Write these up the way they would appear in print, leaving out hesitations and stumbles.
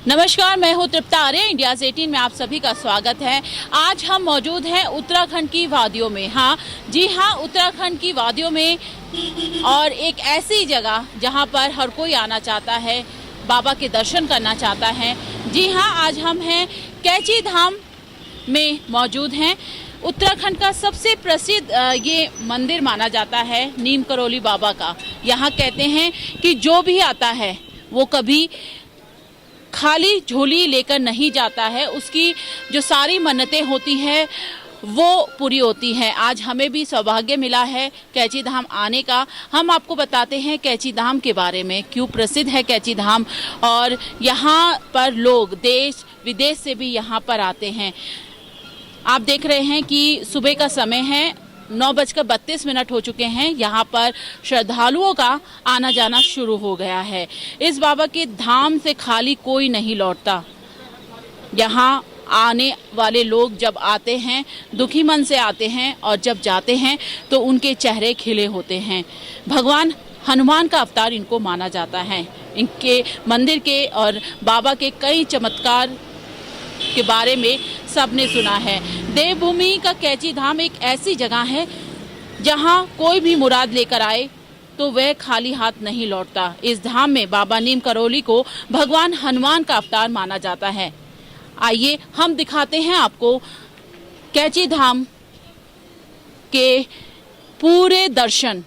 नमस्कार, मैं हूँ तृप्ता आर्य। इंडिया 18 में आप सभी का स्वागत है। आज हम मौजूद हैं उत्तराखंड की वादियों में। हाँ जी हाँ, उत्तराखंड की वादियों में, और एक ऐसी जगह जहाँ पर हर कोई आना चाहता है, बाबा के दर्शन करना चाहता है। जी हाँ, आज हम हैं कैची धाम में मौजूद हैं। उत्तराखंड का सबसे प्रसिद्ध ये मंदिर माना जाता है नीम करौली बाबा का। यहाँ कहते हैं कि जो भी आता है वो कभी खाली झोली लेकर नहीं जाता है, उसकी जो सारी मन्नतें होती हैं वो पूरी होती हैं। आज हमें भी सौभाग्य मिला है कैची धाम आने का। हम आपको बताते हैं कैची धाम के बारे में, क्यों प्रसिद्ध है कैची धाम, और यहाँ पर लोग देश विदेश से भी यहाँ पर आते हैं। आप देख रहे हैं कि सुबह का समय है, 9:32 हो चुके हैं। यहाँ पर श्रद्धालुओं का आना जाना शुरू हो गया है। इस बाबा के धाम से खाली कोई नहीं लौटता। यहाँ आने वाले लोग जब आते हैं दुखी मन से आते हैं, और जब जाते हैं तो उनके चेहरे खिले होते हैं। भगवान हनुमान का अवतार इनको माना जाता है। इनके मंदिर के और बाबा के कई चमत्कार के बारे में सबने सुना है। देवभूमि का कैची धाम एक ऐसी जगह है जहां कोई भी मुराद लेकर आए तो वह खाली हाथ नहीं लौटता। इस धाम में बाबा नीम करौली को भगवान हनुमान का अवतार माना जाता है। आइए हम दिखाते हैं आपको कैची धाम के पूरे दर्शन।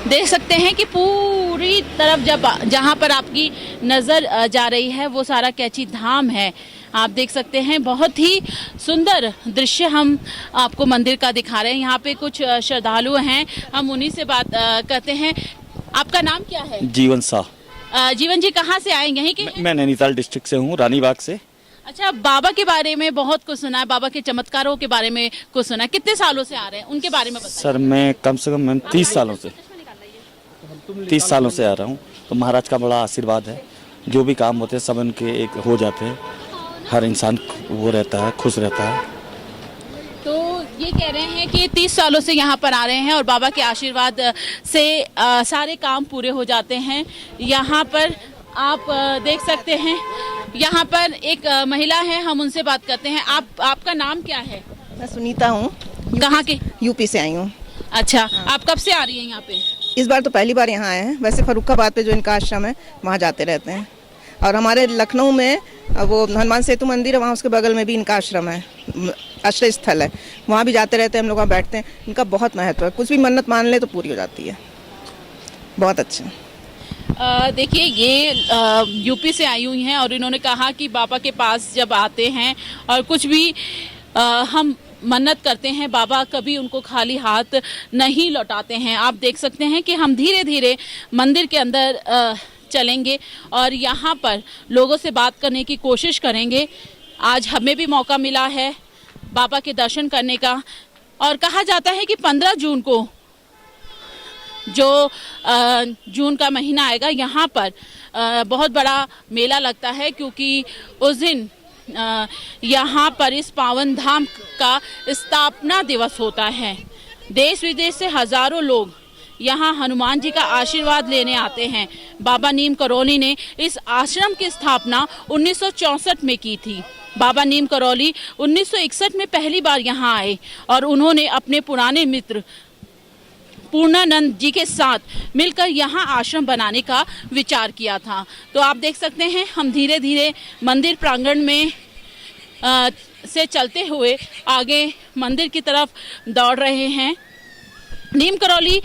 देख सकते हैं कि पूरी तरफ जहाँ पर आपकी नज़र जा रही है वो सारा कैची धाम है। आप देख सकते हैं, बहुत ही सुंदर दृश्य हम आपको मंदिर का दिखा रहे हैं। यहाँ पे कुछ श्रद्धालु हैं, हम उन्हीं से बात करते हैं। आपका नाम क्या है? जीवन शाह। जीवन जी, कहाँ से आए? यहीं के? मैं नैनीताल डिस्ट्रिक्ट से हूँ, रानीबाग से। अच्छा, बाबा के बारे में बहुत कुछ सुना है, बाबा के चमत्कारों के बारे में कुछ सुना है। कितने सालों से आ रहे हैं, उनके बारे में बताइए। सर मैं कम से कम 30 सालों से आ रहा हूँ। तो महाराज का बड़ा आशीर्वाद है, जो भी काम होते हैं सब उनके एक हो जाते हैं। हर इंसान वो रहता है, खुश रहता है। तो ये कह रहे हैं कि 30 सालों से यहाँ पर आ रहे हैं और बाबा के आशीर्वाद से सारे काम पूरे हो जाते हैं। यहाँ पर आप देख सकते हैं, यहाँ पर एक महिला है, हम उनसे बात करते हैं। आपका नाम क्या है? मैं सुनीता हूँ। कहाँ के? यूपी से आई हूँ। अच्छा, आप कब से आ रही हैं यहाँ पे? इस बार तो पहली बार यहाँ आए हैं। वैसे फर्रुखाबाद पे जो इनका आश्रम है वहाँ जाते रहते हैं, और हमारे लखनऊ में वो हनुमान सेतु मंदिर है, वहाँ उसके बगल में भी इनका आश्रम है, आश्रय स्थल है, वहाँ भी जाते रहते हैं। हम लोग वहाँ बैठते हैं। इनका बहुत महत्व है, कुछ भी मन्नत मान ले तो पूरी हो जाती है। बहुत अच्छा। देखिए, ये यूपी से आई हुई हैं और इन्होंने कहा कि बाबा के पास जब आते हैं और कुछ भी हम मन्नत करते हैं, बाबा कभी उनको खाली हाथ नहीं लौटाते हैं। आप देख सकते हैं कि हम धीरे धीरे मंदिर के अंदर चलेंगे और यहाँ पर लोगों से बात करने की कोशिश करेंगे। आज हमें भी मौका मिला है बाबा के दर्शन करने का, और कहा जाता है कि 15 जून को जो जून का महीना आएगा, यहाँ पर बहुत बड़ा मेला लगता है, क्योंकि उस दिन यहाँ पर इस पावन धाम का स्थापना दिवस होता है। देश विदेश से हजारों लोग यहाँ हनुमान जी का आशीर्वाद लेने आते हैं। बाबा नीम करौली ने इस आश्रम की स्थापना 1964 में की थी। बाबा नीम करौली 1961 में पहली बार यहाँ आए और उन्होंने अपने पुराने मित्र पूर्णानंद जी के साथ मिलकर यहाँ आश्रम बनाने का विचार किया था। तो आप देख सकते हैं, हम धीरे धीरे मंदिर प्रांगण में से चलते हुए आगे मंदिर की तरफ दौड़ रहे हैं। नीम करौली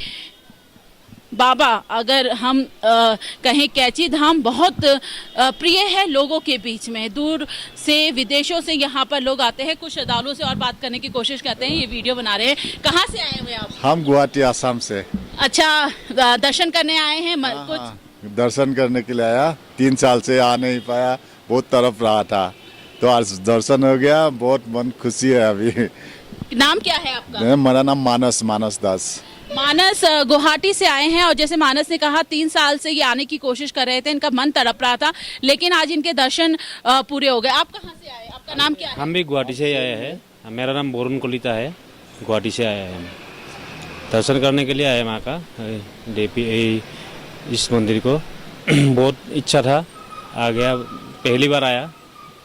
बाबा अगर हम कहें कैची धाम बहुत प्रिय है लोगों के बीच में, दूर से विदेशों से यहाँ पर लोग आते हैं। कुछ श्रद्धालुओं से और बात करने की कोशिश करते हैं, ये वीडियो बना रहे हैं। कहाँ से आए हुए आप? हम गुवाहाटी आसाम से। अच्छा, दर्शन करने आए हैं? कुछ दर्शन करने के लिए आया, 3 साल से आ नहीं पाया, बहुत तरफ रहा था, तो आज दर्शन हो गया, बहुत मन खुशी है। अभी नाम क्या है आपका? मेरा नाम मानस दास। मानस गुवाहाटी से आए हैं और जैसे मानस ने कहा 3 साल से ये आने की कोशिश कर रहे थे, इनका मन तड़प रहा था, लेकिन आज इनके दर्शन पूरे हो गए। आप कहाँ से आए? आपका नाम क्या है? हम भी गुवाहाटी से ही आए हैं। मेरा नाम बोरुन कलिता है, गुवाहाटी से आए हैं। हम दर्शन करने के लिए आए माँ का इस मंदिर को। बहुत इच्छा था, आ गया, पहली बार आया,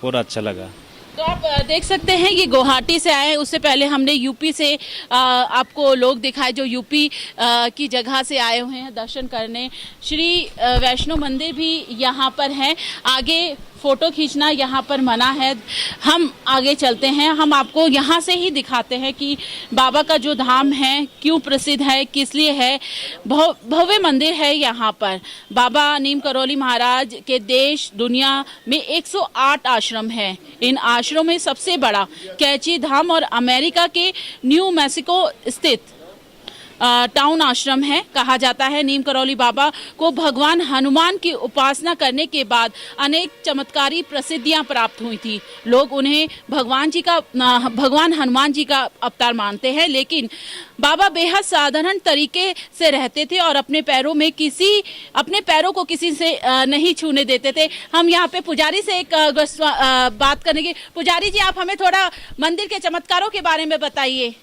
बहुत अच्छा लगा। तो आप देख सकते हैं ये गुवाहाटी से आए। उससे पहले हमने यूपी से आपको लोग दिखाए जो यूपी की जगह से आए हुए हैं दर्शन करने। श्री वैष्णो मंदिर भी यहाँ पर है। आगे फ़ोटो खींचना यहाँ पर मना है। हम आगे चलते हैं, हम आपको यहाँ से ही दिखाते हैं कि बाबा का जो धाम है क्यों प्रसिद्ध है, किस लिए है। भव्य मंदिर है यहाँ पर। बाबा नीम करोली महाराज के देश दुनिया में 108 आश्रम है। इन आश्रमों में सबसे बड़ा कैची धाम और अमेरिका के न्यू मैक्सिको स्थित टाउन आश्रम है। कहा जाता है नीम करोली बाबा को भगवान हनुमान की उपासना करने के बाद अनेक चमत्कारी प्रसिद्धियां प्राप्त हुई थी। लोग उन्हें भगवान हनुमान जी का अवतार मानते हैं, लेकिन बाबा बेहद साधारण तरीके से रहते थे और अपने पैरों को किसी से नहीं छूने देते थे। हम यहाँ पे पुजारी से एक बात करने की। पुजारी जी, आप हमें थोड़ा मंदिर के चमत्कारों के बारे में बताइए।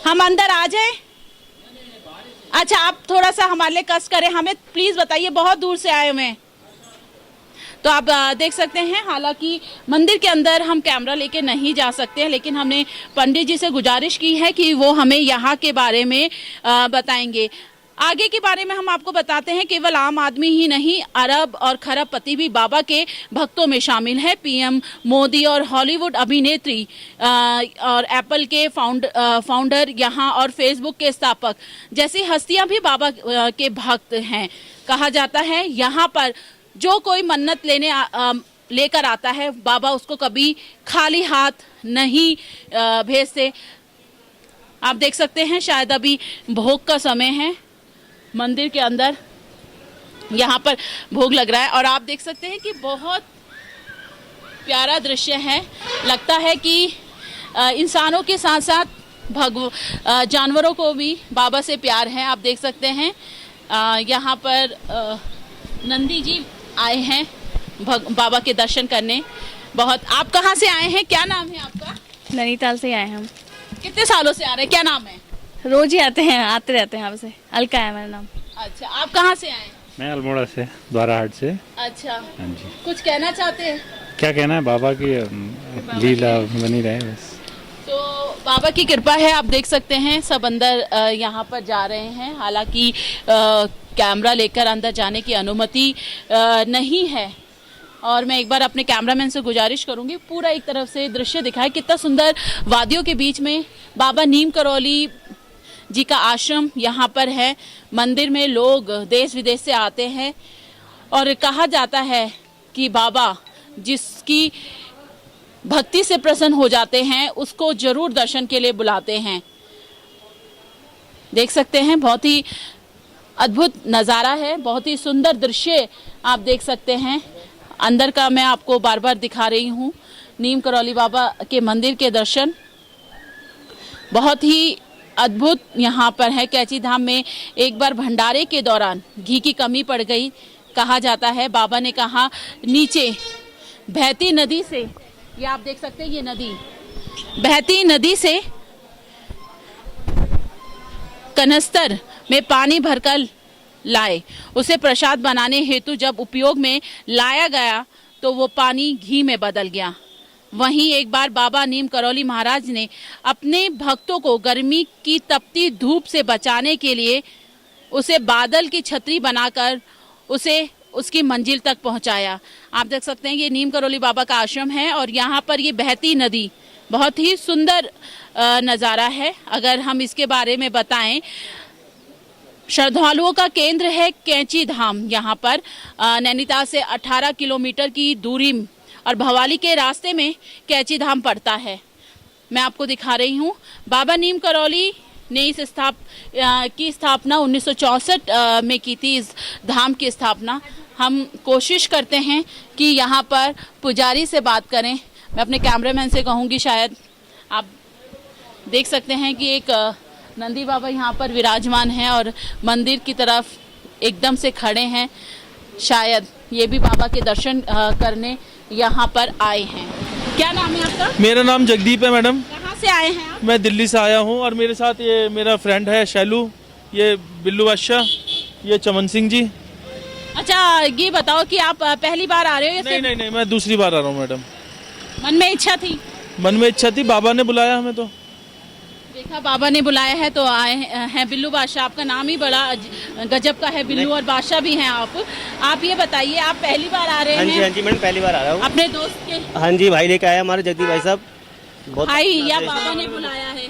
हम अंदर आ जाएं? अच्छा, आप थोड़ा सा हमारे लिए कष्ट करें, हमें प्लीज बताइए, बहुत दूर से आए हुए हैं। तो आप देख सकते हैं, हालांकि मंदिर के अंदर हम कैमरा लेके नहीं जा सकते हैं, लेकिन हमने पंडित जी से गुजारिश की है कि वो हमें यहाँ के बारे में बताएंगे। आगे के बारे में हम आपको बताते हैं, केवल आम आदमी ही नहीं, अरब और खरबपति भी बाबा के भक्तों में शामिल है। पीएम मोदी और हॉलीवुड अभिनेत्री और एप्पल के फाउंडर यहाँ और फेसबुक के स्थापक जैसी हस्तियां भी बाबा के भक्त हैं। कहा जाता है यहाँ पर जो कोई मन्नत लेकर आता है, बाबा उसको कभी खाली हाथ नहीं भेजते। आप देख सकते हैं, शायद अभी भोग का समय है। मंदिर के अंदर यहाँ पर भोग लग रहा है और आप देख सकते हैं कि बहुत प्यारा दृश्य है। लगता है कि इंसानों के साथ साथ जानवरों को भी बाबा से प्यार है। आप देख सकते हैं यहाँ पर नंदी जी आए हैं बाबा के दर्शन करने। आप कहाँ से आए हैं? क्या नाम है आपका? नैनीताल से आए हैं हम। कितने सालों से आ रहे हैं? क्या नाम है? रोज ही आते रहते हैं आपसे। अलका है मेरा नाम। अच्छा, आप कहाँ से आए? मैं अल्मोड़ा से, द्वाराहाट से। अच्छा, हाँ जी। कुछ कहना चाहते हैं? क्या कहना है, बाबा की लीला बनी रहे बस। तो बाबा की कृपा है। आप देख सकते हैं सब अंदर यहाँ पर जा रहे हैं। हालांकि कैमरा लेकर अंदर जाने की अनुमति नहीं है और मैं एक बार अपने कैमरामैन से गुजारिश करूंगी पूरा एक तरफ से दृश्य दिखाए। कितना सुंदर वादियों के बीच में बाबा नीम करोली जी का आश्रम यहाँ पर है। मंदिर में लोग देश विदेश से आते हैं और कहा जाता है कि बाबा जिसकी भक्ति से प्रसन्न हो जाते हैं उसको जरूर दर्शन के लिए बुलाते हैं। देख सकते हैं, बहुत ही अद्भुत नज़ारा है, बहुत ही सुंदर दृश्य आप देख सकते हैं। अंदर का मैं आपको बार बार दिखा रही हूँ। नीम करोली बाबा के मंदिर के दर्शन बहुत ही अद्भुत यहाँ पर है। कैची धाम में एक बार भंडारे के दौरान घी की कमी पड़ गई। कहा जाता है बाबा ने कहा नीचे बहती नदी से, ये आप देख सकते हैं, ये नदी बहती नदी से कनस्तर में पानी भरकर लाए। उसे प्रसाद बनाने हेतु जब उपयोग में लाया गया तो वो पानी घी में बदल गया। वहीं एक बार बाबा नीम करोली महाराज ने अपने भक्तों को गर्मी की तपती धूप से बचाने के लिए उसे बादल की छतरी बनाकर उसे उसकी मंजिल तक पहुंचाया। आप देख सकते हैं ये नीम करोली बाबा का आश्रम है और यहाँ पर ये बहती नदी बहुत ही सुंदर नज़ारा है। अगर हम इसके बारे में बताएं श्रद्धालुओं का केंद्र है कैंची धाम। यहाँ पर नैनीताल से 18 किलोमीटर की दूरी और भवाली के रास्ते में कैंची धाम पड़ता है। मैं आपको दिखा रही हूँ। बाबा नीम करौली ने इस स्थापना 1964 में की थी। इस धाम की स्थापना हम कोशिश करते हैं कि यहाँ पर पुजारी से बात करें। मैं अपने कैमरामैन से कहूँगी, शायद आप देख सकते हैं कि एक नंदी बाबा यहाँ पर विराजमान है और मंदिर की तरफ एकदम से खड़े हैं। शायद ये भी बाबा के दर्शन करने यहाँ पर आए हैं। क्या नाम है आपका? मेरा नाम जगदीप है मैडम। कहाँ से आए हैं आप? मैं दिल्ली से आया हूँ और मेरे साथ ये मेरा फ्रेंड है शैलू, ये बिल्लू बादशाह, ये चमन सिंह जी। अच्छा, ये बताओ कि आप पहली बार आ रहे हो या नहीं नहीं नहीं, मैं दूसरी बार आ रहा हूँ मैडम। मन में इच्छा थी? मन में इच्छा थी, बाबा ने बुलाया हमें तो देखा, बाबा ने बुलाया है तो आए हैं। बिल्लू बादशाह, आपका नाम ही बड़ा गजब का है, बिल्लू और बादशाह भी हैं आप ये बताइए, आप पहली बार आ रहे हैं? हाँ जी मैडम, पहली बार आ रहा हूँ। अपने दोस्त के? हाँ जी, भाई लेके आया हमारे जगदीप भाई साहब। भाई या बाबा ने बुलाया है?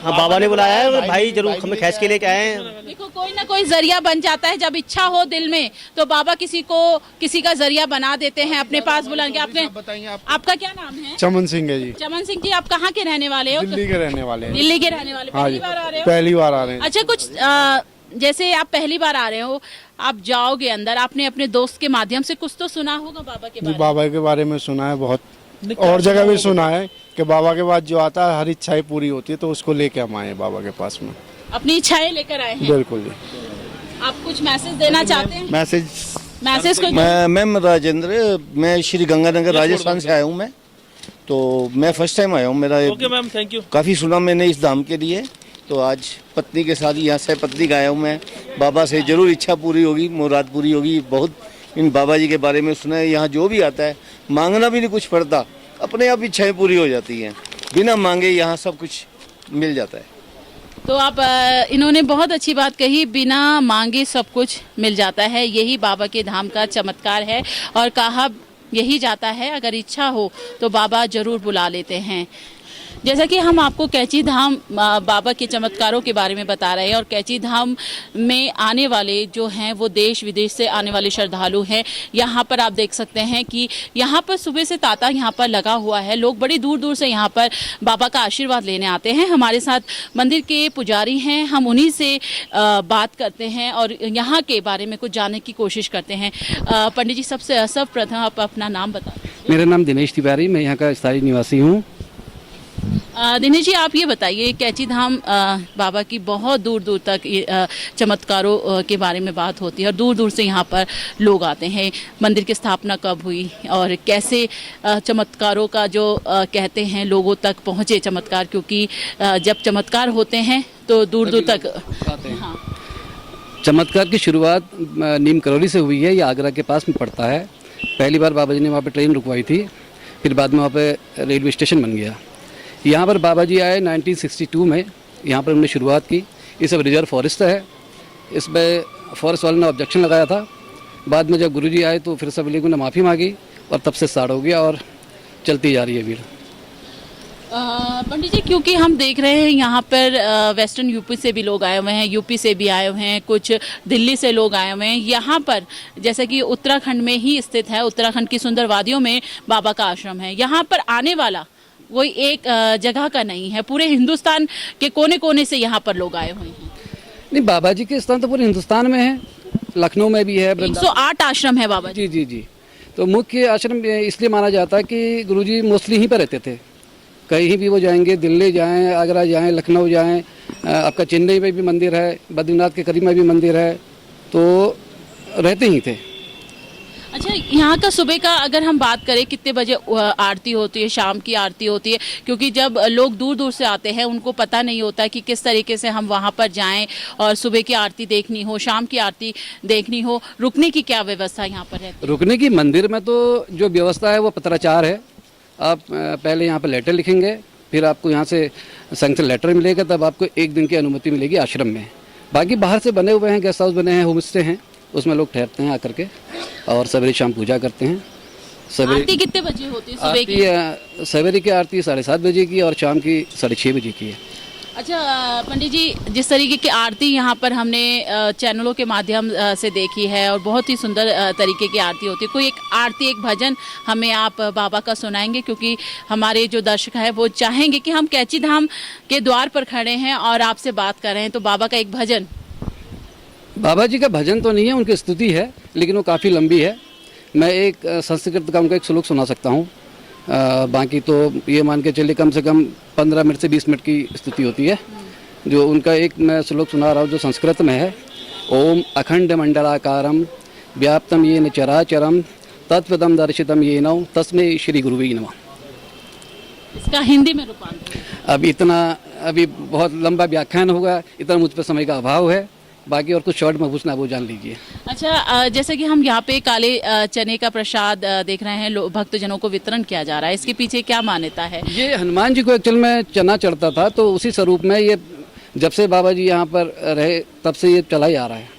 हाँ, बाबा ने बुलाया है, भाई जरूर हमें खींच के लेके आए हैं। देखो, कोई ना कोई जरिया बन जाता है। जब इच्छा हो दिल में तो बाबा किसी का जरिया बना देते हैं अपने पास बुलाने के। आपका क्या नाम है? चमन सिंह है जी। चमन सिंह जी, आप कहाँ के रहने वाले हो? दिल्ली के रहने वाले हैं। दिल्ली के रहने वाले, हाँ पहली जी, बार आ रहे हो? पहली बार आ रहे हैं। अच्छा, कुछ जैसे आप पहली बार आ रहे हो, आप जाओगे अंदर, आपने अपने दोस्त के माध्यम से कुछ तो सुना होगा बाबा के बारे में? बाबा के बारे में सुना है बहुत, और जगह भी सुना है कि बाबा के बाद जो आता है हर इच्छाएं पूरी होती है, तो उसको लेके हम आए बाबा के पास में। अपनी इच्छाएं लेकर आए हैं? बिल्कुल जी। आप कुछ मैसेज देना चाहते हैं? मैसेज को मैम राजेंद्र, मैं श्री गंगानगर राजस्थान से आया हूँ। मैं तो मैं फर्स्ट टाइम आया हूँ। मेरा ओके मैम, थैंक यू। काफ़ी सुना मैंने इस धाम के लिए, तो आज पत्नी के साथ यहाँ से पत्नी का आया हूँ मैं। बाबा से जरूर इच्छा पूरी होगी, मुराद पूरी होगी। बहुत इन बाबा जी के बारे में सुना है। यहाँ जो भी आता है मांगना भी नहीं कुछ पड़ता, अपने आप इच्छाएं पूरी हो जाती हैं, बिना मांगे यहाँ सब कुछ मिल जाता है। तो आप इन्होंने बहुत अच्छी बात कही, बिना मांगे सब कुछ मिल जाता है। यही बाबा के धाम का चमत्कार है और कहा यही जाता है, अगर इच्छा हो तो बाबा जरूर बुला लेते हैं। जैसा कि हम आपको कैंची धाम बाबा के चमत्कारों के बारे में बता रहे हैं और कैंची धाम में आने वाले जो हैं वो देश विदेश से आने वाले श्रद्धालु हैं। यहाँ पर आप देख सकते हैं कि यहाँ पर सुबह से तांता यहाँ पर लगा हुआ है। लोग बड़ी दूर दूर से यहाँ पर बाबा का आशीर्वाद लेने आते हैं। हमारे साथ मंदिर के पुजारी हैं, हम उन्हीं से बात करते हैं और यहाँ के बारे में कुछ जानने की कोशिश करते हैं। पंडित जी, सर्वप्रथम आप अपना नाम बता दीजिए। मेरा नाम दिनेश तिवारी, मैं यहाँ का स्थायी निवासी हूँ। दिनेश जी, आप ये बताइए, कैंची धाम बाबा की बहुत दूर दूर तक चमत्कारों के बारे में बात होती है और दूर दूर से यहाँ पर लोग आते हैं। मंदिर की स्थापना कब हुई और कैसे चमत्कारों का जो कहते हैं लोगों तक पहुँचे चमत्कार, क्योंकि जब चमत्कार होते हैं तो दूर दूर तक आते हैं। हाँ। चमत्कार की शुरुआत नीम करौली से हुई है। ये आगरा के पास में पड़ता है। पहली बार बाबा जी ने वहाँ पे ट्रेन रुकवाई थी, फिर बाद में वहाँ पे रेलवे स्टेशन बन गया। यहाँ पर बाबा जी आए 1962 में, यहाँ पर उन्होंने शुरुआत की। ये सब रिजर्व फॉरेस्ट है, इसमें फॉरेस्ट वाले ने ऑब्जेक्शन लगाया था। बाद में जब गुरुजी आए तो फिर सब लोगों ने माफ़ी मांगी और तब से स्टार्ट हो गया और चलती जा रही है भीड़। पंडित जी, क्योंकि हम देख रहे हैं यहाँ पर वेस्टर्न यूपी से भी लोग आए हुए हैं, यूपी से भी आए हुए हैं, कुछ दिल्ली से लोग आए हुए हैं। यहाँ पर जैसे कि उत्तराखंड में ही स्थित है, उत्तराखंड की सुंदर वादियों में बाबा का आश्रम है। यहाँ पर आने वाला कोई एक जगह का नहीं है, पूरे हिंदुस्तान के कोने कोने से यहाँ पर लोग आए हुए हैं। नहीं, बाबा जी के स्थान तो पूरे हिंदुस्तान में है, लखनऊ में भी है। 108 आश्रम है बाबा जी। जी जी। तो मुख्य आश्रम इसलिए माना जाता है कि गुरुजी मोस्टली यहीं पर रहते थे। कहीं भी वो जाएंगे, दिल्ली जाएं, आगरा जाएं, लखनऊ जाएं, आपका चेन्नई में भी मंदिर है, बद्रीनाथ के करीब में भी मंदिर है, तो रहते ही थे। अच्छा, यहाँ का सुबह का अगर हम बात करें, कितने बजे आरती होती है, शाम की आरती होती है? क्योंकि जब लोग दूर दूर से आते हैं उनको पता नहीं होता कि किस तरीके से हम वहाँ पर जाएं और सुबह की आरती देखनी हो, शाम की आरती देखनी हो, रुकने की क्या व्यवस्था यहाँ पर है? रुकने की मंदिर में तो जो व्यवस्था है वो पत्राचार है। आप पहले यहाँ पर लेटर लिखेंगे, फिर आपको यहाँ से सैंक्शन लेटर मिलेगा, तब आपको 1 दिन की अनुमति मिलेगी आश्रम में। बाकी बाहर से बने हुए हैं, गेस्ट हाउस बने हैं, होम स्टे हैं, उसमें लोग ठहरते हैं आकर के और सवेरे शाम पूजा करते हैं। आरती कितने बजे होती है सुबह की? सवेरे की आरती 7:30 बजे की और शाम की 6:30 बजे की है। अच्छा पंडित जी, जिस तरीके की आरती यहाँ पर हमने चैनलों के माध्यम से देखी है और बहुत ही सुंदर तरीके की आरती होती है, कोई एक आरती एक भजन हमें आप बाबा का सुनाएंगे? क्योंकि हमारे जो दर्शक हैं वो चाहेंगे कि हम कैची धाम के द्वार पर खड़े हैं और आपसे बात कर रहे हैं, तो बाबा का एक भजन। बाबा जी का भजन तो नहीं है, उनकी स्तुति है, लेकिन वो काफ़ी लंबी है। मैं एक संस्कृत का उनका एक श्लोक सुना सकता हूँ। बाकी तो ये मान के चलिए कम से कम 15 मिनट से 20 मिनट की स्तुति होती है। जो उनका एक मैं श्लोक सुना रहा हूँ जो संस्कृत में है। ओम अखंड मंडलाकारम व्याप्तम येन चराचरम तत्पदम दर्शितम येनौ तस्मै श्री गुरुवे नमः। इसका हिंदी में रूपांतर? अभी बहुत लंबा व्याख्यान होगा, इतना मुझ पर समय का अभाव है। बाकी और कुछ शॉर्ट में पूछना वो जान लीजिए। अच्छा, जैसे कि हम यहाँ पे काले चने का प्रसाद देख रहे हैं, भक्तजनों को वितरण किया जा रहा है, इसके पीछे क्या मान्यता है? ये हनुमान जी को एक्चुअल में चना चढ़ता था, तो उसी स्वरूप में ये जब से बाबा जी यहाँ पर रहे तब से ये चला ही आ रहा है।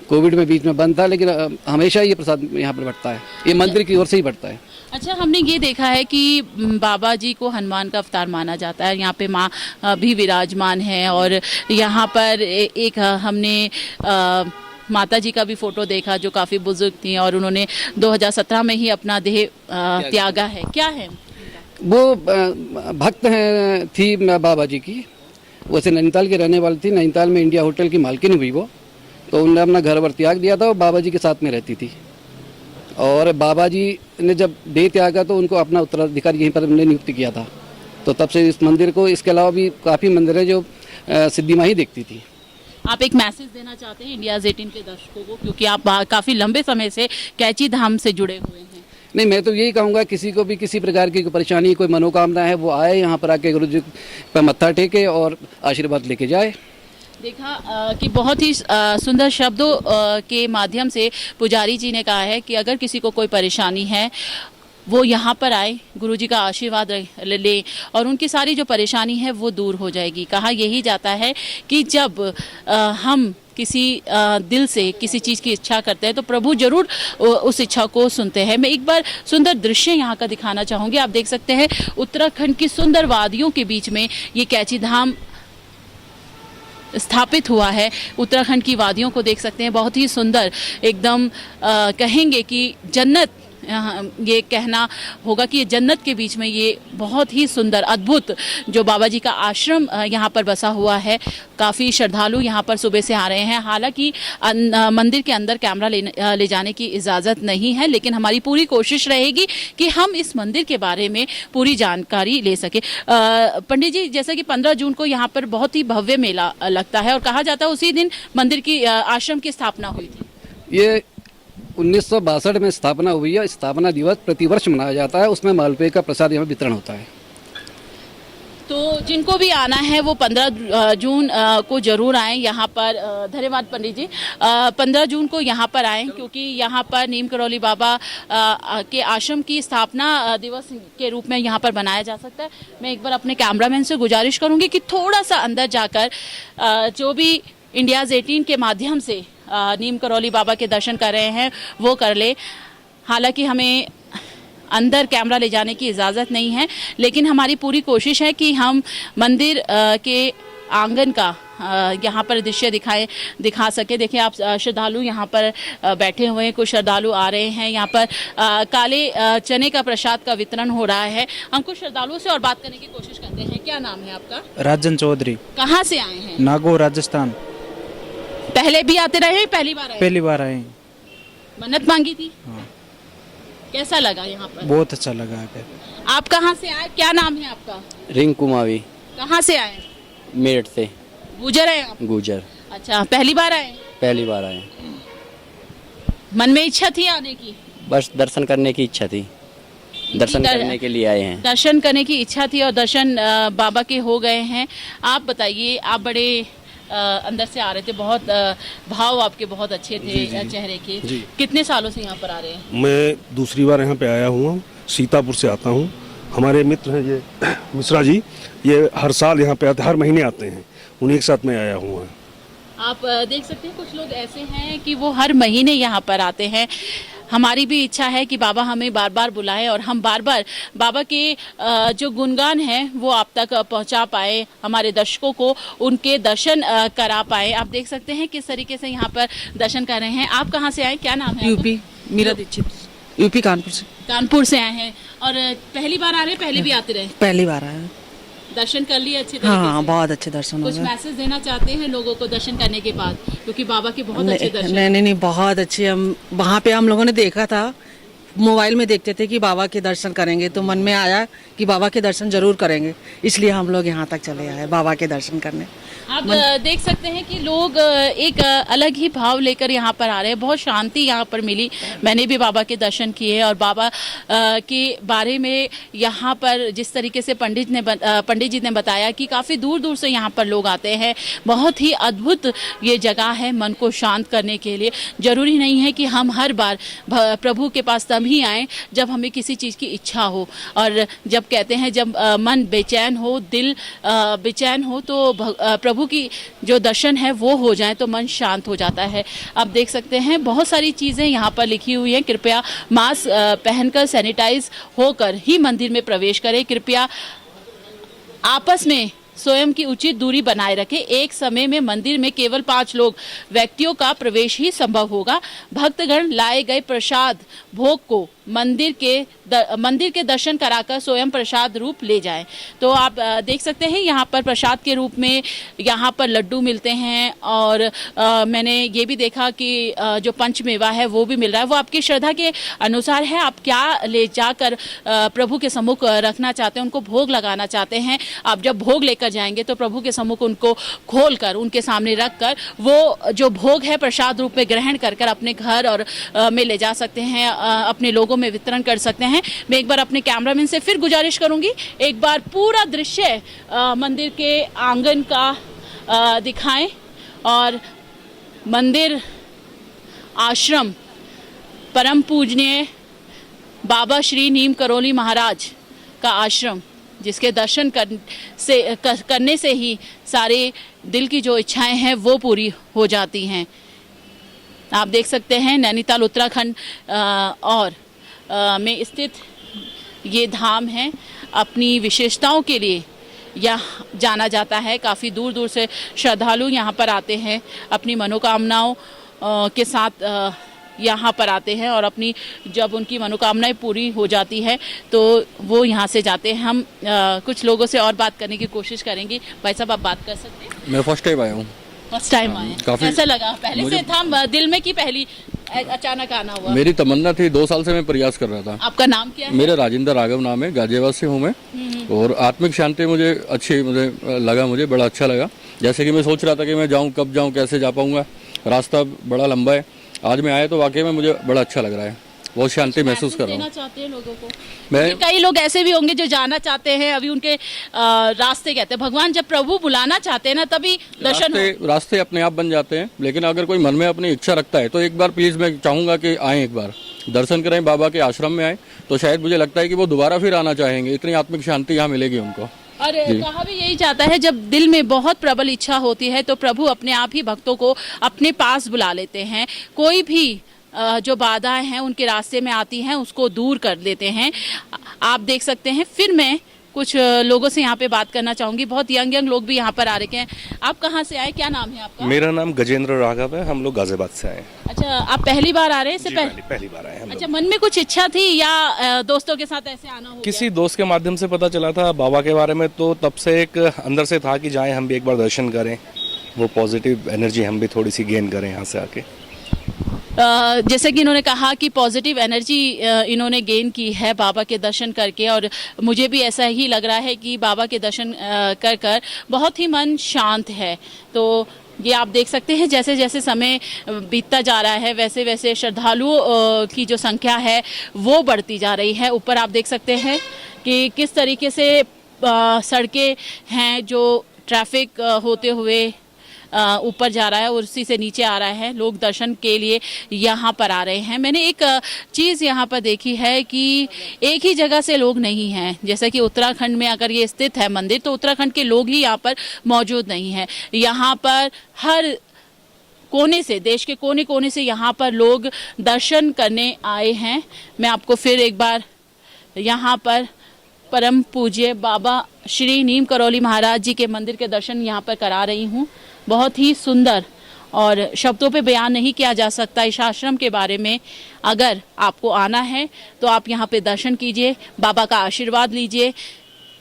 कोविड में बीच में बंद था, लेकिन हमेशा ये प्रसाद यहाँ पर बढ़ता है, ये मंदिर की ओर से ही बढ़ता है। अच्छा, हमने ये देखा है कि बाबा जी को हनुमान का अवतार माना जाता है, यहाँ पे माँ भी विराजमान है और यहाँ पर एक हमने माता जी का भी फोटो देखा जो काफ़ी बुजुर्ग थी और उन्होंने 2017 में ही अपना देह त्यागा है। क्या है वो भक्त हैं थी बाबा जी की, वैसे नैनीताल की रहने वाली थी। नैनीताल में इंडिया होटल की मालकिन हुई वो, तो उन्होंने अपना घर वर त्याग दिया था और बाबा जी के साथ में रहती थी। और बाबा जी ने जब देह त्यागा तो उनको अपना उत्तराधिकारी यहीं पर हमने नियुक्त किया था। तो तब से इस मंदिर को, इसके अलावा भी काफ़ी मंदिर है जो सिद्धि माँ ही देखती थी। आप एक मैसेज देना चाहते हैं इंडिया 18 के दर्शकों को, क्योंकि आप काफ़ी लंबे समय से कैची धाम से जुड़े हुए हैं? नहीं, मैं तो यही कहूँगा किसी को भी किसी प्रकार की कोई परेशानी, कोई मनोकामना है, वो आए यहाँ पर आके गुरु जी पर मत्था टेके और आशीर्वाद लेके जाए। देखा कि बहुत ही सुंदर शब्दों के माध्यम से पुजारी जी ने कहा है कि अगर किसी को कोई परेशानी है वो यहाँ पर आए, गुरुजी का आशीर्वाद ले और उनकी सारी जो परेशानी है वो दूर हो जाएगी। कहा यही जाता है कि जब हम किसी दिल से किसी चीज़ की इच्छा करते हैं तो प्रभु जरूर उस इच्छा को सुनते हैं। मैं एक बार सुंदर दृश्य यहाँ का दिखाना चाहूँगी। आप देख सकते हैं उत्तराखंड की सुंदर वादियों के बीच में ये कैची धाम स्थापित हुआ है। उत्तराखंड की वादियों को देख सकते हैं, बहुत ही सुंदर, एकदम कहेंगे कि जन्नत, ये कहना होगा कि ये जन्नत के बीच में ये बहुत ही सुंदर अद्भुत जो बाबा जी का आश्रम यहाँ पर बसा हुआ है। काफ़ी श्रद्धालु यहाँ पर सुबह से आ रहे हैं। हालांकि मंदिर के अंदर कैमरा ले जाने की इजाज़त नहीं है, लेकिन हमारी पूरी कोशिश रहेगी कि हम इस मंदिर के बारे में पूरी जानकारी ले सके। पंडित जी, जैसा कि 15 जून को यहाँ पर बहुत ही भव्य मेला लगता है और कहा जाता है उसी दिन मंदिर की आश्रम की स्थापना हुई थी। ये 1962 में स्थापना हुई है। स्थापना दिवस प्रतिवर्ष मनाया जाता है, उसमें मालपुए का प्रसाद यहाँ वितरण होता है। तो जिनको भी आना है वो 15 जून को जरूर आएँ यहाँ पर। धन्यवाद पंडित जी। 15 जून को यहाँ पर आएँ क्योंकि यहाँ पर नीम करौली बाबा के आश्रम की स्थापना दिवस के रूप में यहाँ पर बनाया जा सकता है। मैं एक बार अपने कैमरामैन से गुजारिश करूँगी कि थोड़ा सा अंदर जाकर जो भी इंडिया 18 के माध्यम से नीम करौली बाबा के दर्शन कर रहे हैं वो कर ले। हालांकि हमें अंदर कैमरा ले जाने की इजाज़त नहीं है, लेकिन हमारी पूरी कोशिश है कि हम मंदिर के आंगन का यहाँ पर दृश्य दिखा सके। देखिए आप श्रद्धालु यहाँ पर बैठे हुए हैं, कुछ श्रद्धालु आ रहे हैं। यहाँ पर काले चने का प्रसाद का वितरण हो रहा है। हम कुछ श्रद्धालुओं से और बात करने की कोशिश करते हैं। क्या नाम है आपका? राजन चौधरी। कहाँ से आए हैं? नागौर, राजस्थान। पहले भी आते रहे, पहली बार आए? पहली बार आए। मन्नत मांगी थी? हाँ। कैसा लगा यहाँ पर? बहुत अच्छा लगा। आप कहाँ से आए? क्या नाम है आपका? रिंकू मावी। कहाँ से आए? मेरठ से। गुजर है आप? गुजर। अच्छा, पहली बार आए? पहली बार आए। मन में इच्छा थी आने की? बस दर्शन करने की इच्छा थी, दर्शन करने के लिए आए हैं। दर्शन करने की इच्छा थी और दर्शन बाबा के हो गए हैं। आप बताइए, आप बड़े अंदर से आ रहे थे, बहुत भाव आपके बहुत अच्छे थे चेहरे के। कितने सालों से यहाँ पर आ रहे हैं? मैं दूसरी बार यहाँ पे आया हुआ हूँ, सीतापुर से आता हूँ। हमारे मित्र हैं ये मिश्रा जी, ये हर साल यहाँ पे आते, हर महीने आते हैं, उन्हीं के साथ मैं आया हुआ हूँ। आप देख सकते हैं कुछ लोग ऐसे हैं कि वो हर महीने यहाँ पर आते हैं। हमारी भी इच्छा है कि बाबा हमें बार बार बुलाएं और हम बार बार बाबा के जो गुणगान हैं वो आप तक पहुंचा पाए, हमारे दर्शकों को उनके दर्शन करा पाए। आप देख सकते हैं किस तरीके से यहाँ पर दर्शन कर रहे हैं। आप कहाँ से आए, क्या नाम है? यूपी, मीरा दीक्षित, यूपी कानपुर से। कानपुर से आए हैं और पहली बार आ रहे हैं, पहले भी आते रहे? पहली बार आया। दर्शन कर लिए अच्छे तरीके से? बहुत अच्छे दर्शन हो कुछ गए। मैसेज देना चाहते हैं लोगों को दर्शन करने के बाद, क्योंकि बाबा के बहुत अच्छे दर्शन? नहीं, बहुत अच्छे। हम वहाँ पे हम लोगों ने देखा था, मोबाइल में देखते थे कि बाबा के दर्शन करेंगे, तो मन में आया कि बाबा के दर्शन जरूर करेंगे, इसलिए हम लोग यहाँ तक चले आए बाबा के दर्शन करने। आप देख सकते हैं कि लोग एक अलग ही भाव लेकर यहाँ पर आ रहे हैं। बहुत शांति यहाँ पर मिली। मैंने भी बाबा के दर्शन किए और बाबा के बारे में यहाँ पर जिस तरीके से पंडित जी ने बताया कि काफ़ी दूर दूर से यहाँ पर लोग आते हैं। बहुत ही अद्भुत ये जगह है मन को शांत करने के लिए। ज़रूरी नहीं है कि हम हर बार प्रभु के पास तभी आएँ जब हमें किसी चीज़ की इच्छा हो, और जब कहते हैं जब मन बेचैन हो, दिल बेचैन हो, तो प्रभु की जो दर्शन है वो हो जाए तो मन शांत हो जाता है। आप देख सकते हैं बहुत सारी चीज़ें यहाँ पर लिखी हुई हैं। कृपया मास्क पहनकर सैनिटाइज होकर ही मंदिर में प्रवेश करें। कृपया आपस में स्वयं की उचित दूरी बनाए रखें। एक समय में मंदिर में केवल 5 व्यक्तियों का प्रवेश ही संभव होगा। भक्तगण लाए गए प्रसाद भोग को मंदिर के दर्शन कराकर स्वयं प्रसाद रूप ले जाएं। तो आप देख सकते हैं यहाँ पर प्रसाद के रूप में यहाँ पर लड्डू मिलते हैं, और मैंने ये भी देखा कि जो पंचमेवा है वो भी मिल रहा है। वो आपकी श्रद्धा के अनुसार है, आप क्या ले जाकर प्रभु के सम्मुख रखना चाहते हैं, उनको भोग लगाना चाहते हैं। आप जब भोग लेकर जाएंगे तो प्रभु के सम्मुख उनको खोलकर उनके सामने रखकर वो जो भोग है प्रसाद रूप में ग्रहण कर अपने घर और में ले जा सकते हैं, अपने लोगों में वितरण कर सकते हैं। मैं एक बार अपने कैमरामैन से फिर गुजारिश करूंगी, एक बार पूरा दृश्य मंदिर के आंगन का दिखाएं, और मंदिर आश्रम परम पूजनीय बाबा श्री नीम करोली महाराज का आश्रम, जिसके दर्शन करने से ही सारे दिल की जो इच्छाएं हैं वो पूरी हो जाती हैं। आप देख सकते हैं नैनीताल उत्तराखंड में स्थित ये धाम है। अपनी विशेषताओं के लिए यह जाना जाता है। काफ़ी दूर दूर से श्रद्धालु यहाँ पर आते हैं, अपनी मनोकामनाओं के साथ यहाँ पर आते हैं, और अपनी जब उनकी मनोकामनाएं पूरी हो जाती है तो वो यहाँ से जाते हैं। हम कुछ लोगों से और बात करने की कोशिश करेंगे। भाई साहब, आप बात कर सकते हैं? मैं फर्स्ट टाइम आया हूँ। फर्स्ट टाइम आए? कैसा लगा? पहले से था दिल में कि पहली अचानक आना हुआ? मेरी तमन्ना थी, 2 साल से मैं प्रयास कर रहा था। आपका नाम क्या है? मेरा राजेंद्र राघव नाम है, गाजियाबाद से हूँ मैं। और आत्मिक शांति मुझे बड़ा अच्छा लगा। जैसे कि मैं सोच रहा था कि मैं जाऊँ, कब जाऊँ, कैसे जा पाऊँगा, रास्ता बड़ा लंबा है। आज मैं आया तो वाकई में मुझे बड़ा अच्छा लग रहा है, बहुत शांति महसूस कर रहा हूँ। चाहते हैं लोगों को? कई लोग ऐसे भी होंगे जो जाना चाहते हैं, अभी उनके रास्ते कहते हैं। भगवान जब प्रभु बुलाना चाहते हैं ना, तभी रास्ते अपने आप बन जाते हैं। लेकिन अगर कोई मन में अपनी इच्छा रखता है तो एक बार प्लीज़ मैं चाहूँगा कि आएँ, एक बार दर्शन करें, बाबा के आश्रम में आए, तो शायद मुझे लगता है कि वो दोबारा फिर आना चाहेंगे। इतनी आत्मिक शांति यहाँ मिलेगी उनको। और कहा भी यही जाता है, जब दिल में बहुत प्रबल इच्छा होती है तो प्रभु अपने आप ही भक्तों को अपने पास बुला लेते हैं। कोई भी जो बाधाएं हैं उनके रास्ते में आती हैं उसको दूर कर देते हैं। आप देख सकते हैं। फिर मैं कुछ लोगों से यहाँ पे बात करना चाहूँगी। बहुत यंग लोग भी यहाँ पर आ रखे हैं। आप कहाँ से आए, क्या नाम है आपका? मेरा नाम गजेंद्र राघव है, हम लोग गाजियाबाद से आए। अच्छा, आप पहली बार आ रहे हैं? पहली बार आए हम। अच्छा, मन में कुछ इच्छा थी या दोस्तों के साथ ऐसे आना हो? किसी दोस्त के माध्यम से पता चला था बाबा के बारे में, तो तब से एक अंदर से था कि जाएं हम भी एक बार दर्शन करें, वो पॉजिटिव एनर्जी हम भी थोड़ी सी गेन करें यहाँ से आके। जैसे कि इन्होंने कहा कि पॉजिटिव एनर्जी इन्होंने गेन की है बाबा के दर्शन करके, और मुझे भी ऐसा ही लग रहा है कि बाबा के दर्शन कर बहुत ही मन शांत है। तो ये आप देख सकते हैं जैसे जैसे समय बीतता जा रहा है वैसे वैसे श्रद्धालुओं की जो संख्या है वो बढ़ती जा रही है। ऊपर आप देख सकते हैं कि किस तरीके से सड़कें हैं, जो ट्रैफिक होते हुए ऊपर जा रहा है और उसी से नीचे आ रहा है। लोग दर्शन के लिए यहाँ पर आ रहे हैं। मैंने एक चीज़ यहाँ पर देखी है कि एक ही जगह से लोग नहीं हैं। जैसे कि उत्तराखंड में अगर ये स्थित है मंदिर, तो उत्तराखंड के लोग ही यहाँ पर मौजूद नहीं हैं। यहाँ पर हर कोने से, देश के कोने कोने से यहाँ पर लोग दर्शन करने आए हैं। मैं आपको फिर एक बार यहाँ पर परम पूज्य बाबा श्री नीम करौली महाराज जी के मंदिर के दर्शन यहाँ पर करा रही हूँ। बहुत ही सुंदर और शब्दों पे बयान नहीं किया जा सकता इस आश्रम के बारे में। अगर आपको आना है तो आप यहाँ पे दर्शन कीजिए, बाबा का आशीर्वाद लीजिए,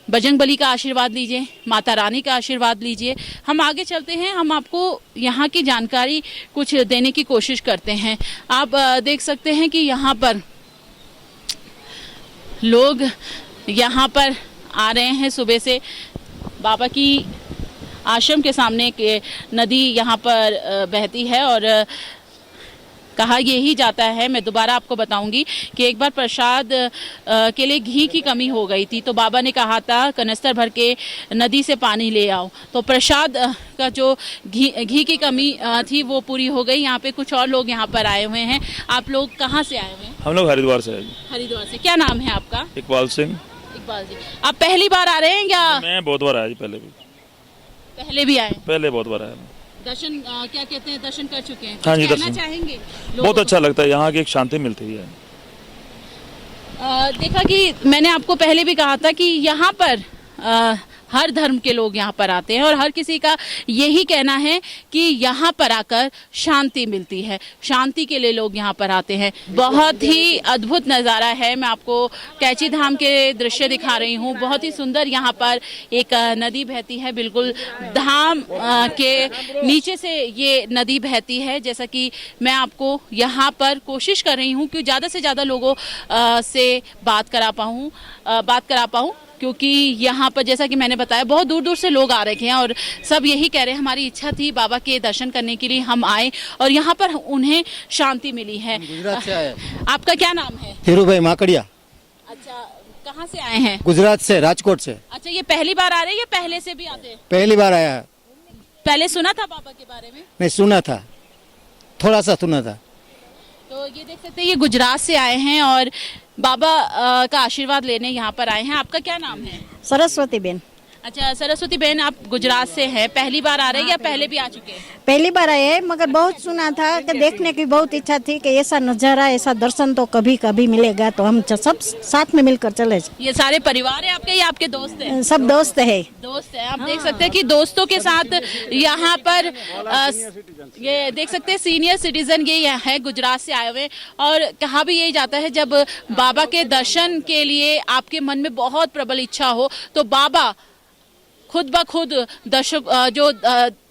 बजरंगबली का आशीर्वाद लीजिए, माता रानी का आशीर्वाद लीजिए। हम आगे चलते हैं, हम आपको यहाँ की जानकारी कुछ देने की कोशिश करते हैं। आप देख सकते हैं कि यहाँ पर लोग यहाँ पर आ रहे हैं सुबह से। बाबा की आश्रम के सामने एक नदी यहाँ पर बहती है और कहा यही जाता है, मैं दोबारा आपको बताऊंगी कि एक बार प्रसाद के लिए घी की कमी हो गई थी तो बाबा ने कहा था कनस्तर भर के नदी से पानी ले आओ, तो प्रसाद का जो घी की कमी थी वो पूरी हो गई। यहाँ पे कुछ और लोग यहाँ पर आए हुए हैं। आप लोग कहाँ से आए हुए हैं? हम लोग हरिद्वार से हैं। हरिद्वार से। क्या नाम है आपका? इकबाल सिंह। इकबाल जी, आप पहली बार आ रहे हैं या? मैं बहुत बार आया जी, पहले भी आए? पहले बहुत बार आया। दर्शन क्या कहते हैं, दर्शन कर चुके हैं? हाँ जी, कहना दर्शन चाहेंगे? बहुत अच्छा लगता है, यहाँ की एक शांति मिलती है। देखा कि मैंने आपको पहले भी कहा था कि यहाँ पर हर धर्म के लोग यहाँ पर आते हैं और हर किसी का यही कहना है कि यहाँ पर आकर शांति मिलती है, शांति के लिए लोग यहाँ पर आते हैं। बहुत ही अद्भुत नज़ारा है। मैं आपको कैची धाम के दृश्य दिखा रही हूँ। बहुत ही सुंदर यहाँ पर एक नदी बहती है, बिल्कुल धाम के नीचे से ये नदी बहती है। जैसा कि मैं आपको यहाँ पर कोशिश कर रही हूँ कि ज़्यादा से ज़्यादा लोगों से बात करा पाऊँ क्योंकि यहाँ पर जैसा कि मैंने बताया बहुत दूर दूर से लोग आ रखे हैं और सब यही कह रहे हैं हमारी इच्छा थी बाबा के दर्शन करने के लिए हम आए और यहाँ पर उन्हें शांति मिली है। गुजरात से आए। आपका क्या नाम है? हीरू भाई माकड़िया। अच्छा, कहाँ से आए हैं? गुजरात से, राजकोट से। अच्छा, ये पहली बार आ रहे हैं या पहले से भी आते हैं? पहली बार आया है। पहले सुना था बाबा के बारे में? नहीं सुना था, थोड़ा सा सुना था। तो ये देख सकते हैं ये गुजरात से आए हैं और बाबा का आशीर्वाद लेने यहाँ पर आए हैं। आपका क्या नाम है? सरस्वती बेन। अच्छा सरस्वती बहन, आप गुजरात से हैं, पहली बार आ रहे हैं या पहले भी आ चुके हैं? पहली बार आए हैं, मगर बहुत सुना था कि देखने की बहुत इच्छा थी कि ऐसा नजारा, ऐसा दर्शन तो कभी कभी मिलेगा, तो हम सब साथ में मिलकर चले। ये सारे परिवार है आपके या आपके दोस्त हैं? सब दोस्त है। दोस्त है। आप देख सकते हैं कि दोस्तों के साथ यहाँ पर ये देख सकते हैं सीनियर सिटीजन ये है गुजरात से आए हुए और कहा भी यही जाता है जब बाबा के दर्शन के लिए आपके मन में बहुत प्रबल इच्छा हो तो बाबा खुद ब खुद दर्शक जो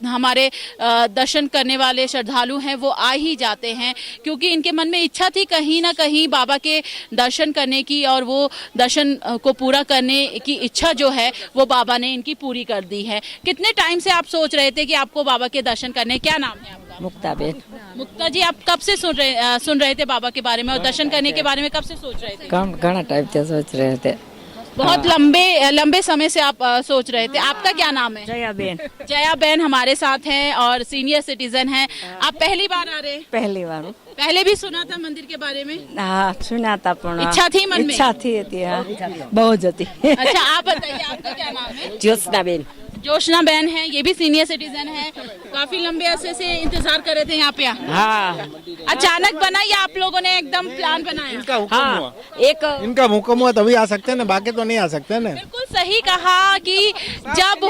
हमारे दर्शन करने वाले श्रद्धालु हैं वो आ ही जाते हैं, क्योंकि इनके मन में इच्छा थी कहीं ना कहीं बाबा के दर्शन करने की और वो दर्शन को पूरा करने की इच्छा जो है वो बाबा ने इनकी पूरी कर दी है। कितने टाइम से आप सोच रहे थे कि आपको बाबा के दर्शन करने? क्या नाम है आपका? मुक्ता बेन। मुक्ता जी, आप कब से सुन रहे थे बाबा के बारे में और दर्शन करने के बारे में कब से सोच रहे थे? घना टाइम से सोच रहे थे। बहुत लंबे समय से आप सोच रहे थे। आपका क्या नाम है? जया बेन। जया बेन हमारे साथ हैं और सीनियर सिटीजन हैं। आप पहली बार आ रहे हैं? पहली बार। पहले भी सुना था मंदिर के बारे में? हाँ सुना था, इच्छा थी मन में? इच्छा थी हाँ, बहुत ज्यादा। अच्छा, आप बताइए आपका क्या नाम है? ज्योत्सना बेन। जोशना बहन है, ये भी सीनियर सिटीजन है। काफी लंबे अरसे से इंतजार कर रहे थे यहाँ पे। हाँ। अचानक बना या आप लोगों ने एकदम प्लान बनाया? हाँ, इनका हुक्म हुआ तभी आ सकते हैं ना, बाकी तो नहीं आ सकते ना। बिल्कुल सही कहा कि जब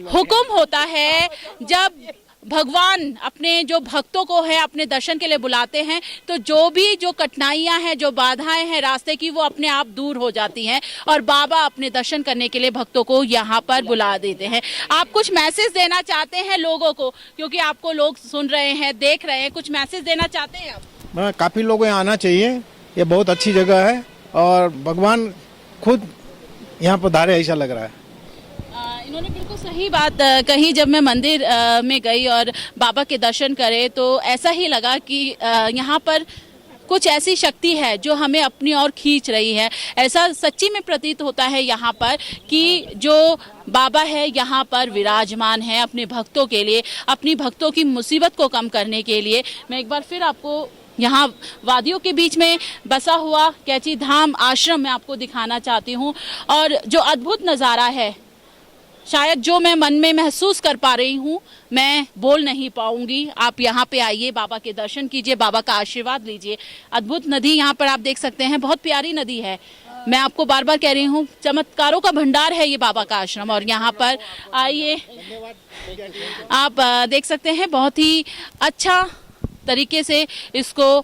हुक्म होता है, जब भगवान अपने जो भक्तों को है अपने दर्शन के लिए बुलाते हैं तो जो कठिनाइयां हैं, जो बाधाएं हैं रास्ते की, वो अपने आप दूर हो जाती हैं और बाबा अपने दर्शन करने के लिए भक्तों को यहाँ पर बुला देते हैं। आप कुछ मैसेज देना चाहते हैं लोगों को, क्योंकि आपको लोग सुन रहे हैं, देख रहे हैं, कुछ मैसेज देना चाहते हैं आप? काफी लोगों को आना चाहिए, ये बहुत अच्छी जगह है और भगवान खुद यहाँ पर धारे, ऐसा लग रहा है। इन्होंने बिल्कुल सही बात कही। जब मैं मंदिर में गई और बाबा के दर्शन करे तो ऐसा ही लगा कि यहाँ पर कुछ ऐसी शक्ति है जो हमें अपनी ओर खींच रही है। ऐसा सच्ची में प्रतीत होता है यहाँ पर कि जो बाबा है यहाँ पर विराजमान है अपने भक्तों के लिए, अपनी भक्तों की मुसीबत को कम करने के लिए। मैं एक बार फिर आपको यहाँ वादियों के बीच में बसा हुआ कैची धाम आश्रम में आपको दिखाना चाहती हूँ और जो अद्भुत नज़ारा है शायद जो मैं मन में महसूस कर पा रही हूँ मैं बोल नहीं पाऊंगी। आप यहाँ पे आइए, बाबा के दर्शन कीजिए, बाबा का आशीर्वाद लीजिए। अद्भुत नदी यहाँ पर आप देख सकते हैं, बहुत प्यारी नदी है। मैं आपको बार बार कह रही हूँ, चमत्कारों का भंडार है ये बाबा का आश्रम। और यहाँ पर आइए, आप देख सकते हैं बहुत ही अच्छा तरीके से इसको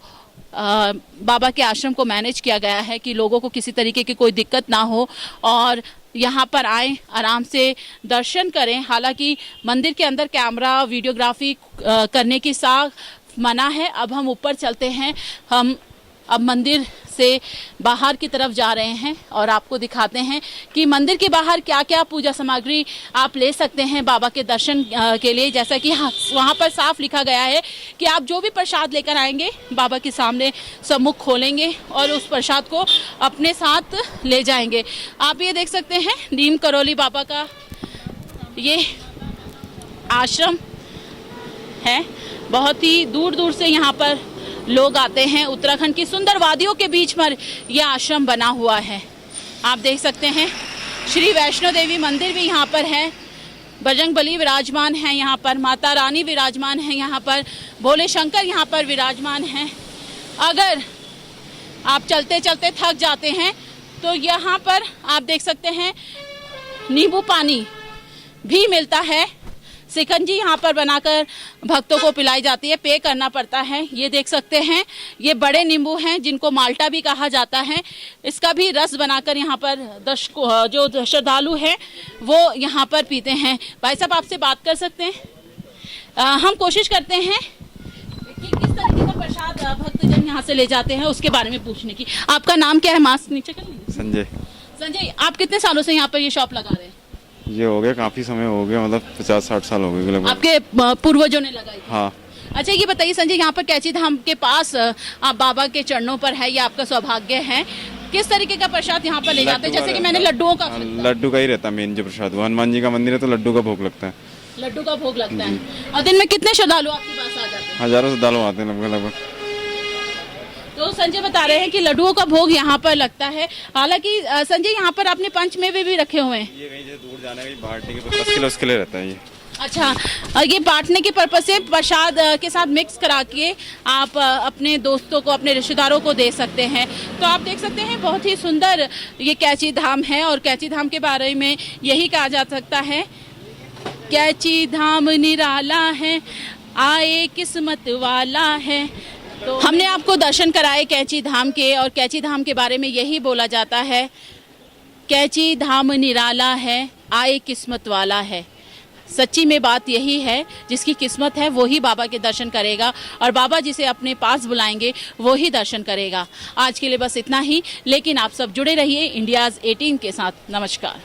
बाबा के आश्रम को मैनेज किया गया है कि लोगों को किसी तरीके की कोई दिक्कत ना हो और यहाँ पर आए, आराम से दर्शन करें। हालांकि मंदिर के अंदर कैमरा वीडियोग्राफी करने की साख मना है। अब हम ऊपर चलते हैं, हम अब मंदिर से बाहर की तरफ जा रहे हैं और आपको दिखाते हैं कि मंदिर के बाहर क्या क्या पूजा सामग्री आप ले सकते हैं बाबा के दर्शन के लिए। जैसा कि वहाँ पर साफ लिखा गया है कि आप जो भी प्रसाद लेकर आएंगे बाबा के सामने सम्मुख खोलेंगे और उस प्रसाद को अपने साथ ले जाएंगे। आप ये देख सकते हैं नीम करौली बाबा का ये आश्रम है। बहुत ही दूर दूर से यहाँ पर लोग आते हैं। उत्तराखंड की सुंदर वादियों के बीच पर यह आश्रम बना हुआ है। आप देख सकते हैं श्री वैष्णो देवी मंदिर भी यहाँ पर है। बजरंगबली विराजमान है यहाँ पर, माता रानी विराजमान है यहाँ पर, भोले शंकर यहाँ पर विराजमान हैं। अगर आप चलते चलते थक जाते हैं तो यहाँ पर आप देख सकते हैं नींबू पानी भी मिलता है। शिकंजी यहाँ पर बनाकर भक्तों को पिलाई जाती है, पे करना पड़ता है। ये देख सकते हैं ये बड़े नींबू हैं जिनको माल्टा भी कहा जाता है। इसका भी रस बनाकर यहाँ पर जो श्रद्धालु हैं वो यहाँ पर पीते हैं। भाई साहब आपसे बात कर सकते हैं? हम कोशिश करते हैं कि किस तरीके का प्रसाद भक्तजन यहाँ से ले जाते हैं उसके बारे में पूछने की। आपका नाम क्या है? मास्क नीचे कर लीजिए। संजय। संजय, आप कितने सालों से यहाँ पर ये शॉप लगा रहे हैं? ये हो गया काफ़ी समय हो गया, मतलब 50-60 साल हो गए लगभग। आपके पूर्वजों ने लगाई? हाँ। अच्छा ये बताइए संजय, यहाँ पर कैची धाम के पास आप बाबा के चरणों पर है, ये आपका सौभाग्य है। किस तरीके का प्रसाद यहाँ पर ले जाते हैं? जैसे कि मैंने लड्डुओं का लड्डू का ही रहता है मेन जो प्रसाद। हनुमान जी का मंदिर है तो लड्डू का भोग लगता है। लड्डू का भोग लगता है। और दिन में कितने श्रद्धालु आपके पास आ जाते हैं? हजारों श्रद्धालु आते हैं लगभग। तो संजय बता रहे हैं कि लड्डुओं का भोग यहाँ पर लगता है। हालांकि संजय यहाँ पर आपने पंचमेवे भी रखे हुए हैं। ये कहीं से दूर जाने का बांटने के पर्पस के लिए उसके लिए रहता है ये। अच्छा, ये बांटने के पर्पस से प्रसाद के साथ मिक्स करा के आप अपने दोस्तों को, अपने रिश्तेदारों को दे सकते हैं। तो आप देख सकते हैं बहुत ही सुंदर ये कैची धाम है और कैची धाम के बारे में यही कहा जा सकता है, कैची धाम निराला है, आए किस्मत वाला है। तो हमने आपको दर्शन कराए कैची धाम के और कैची धाम के बारे में यही बोला जाता है, कैची धाम निराला है, आए किस्मत वाला है। सच्ची में बात यही है, जिसकी किस्मत है वो ही बाबा के दर्शन करेगा और बाबा जिसे अपने पास बुलाएंगे वो ही दर्शन करेगा। आज के लिए बस इतना ही, लेकिन आप सब जुड़े रहिए इंडियाज़ 18 के साथ। नमस्कार।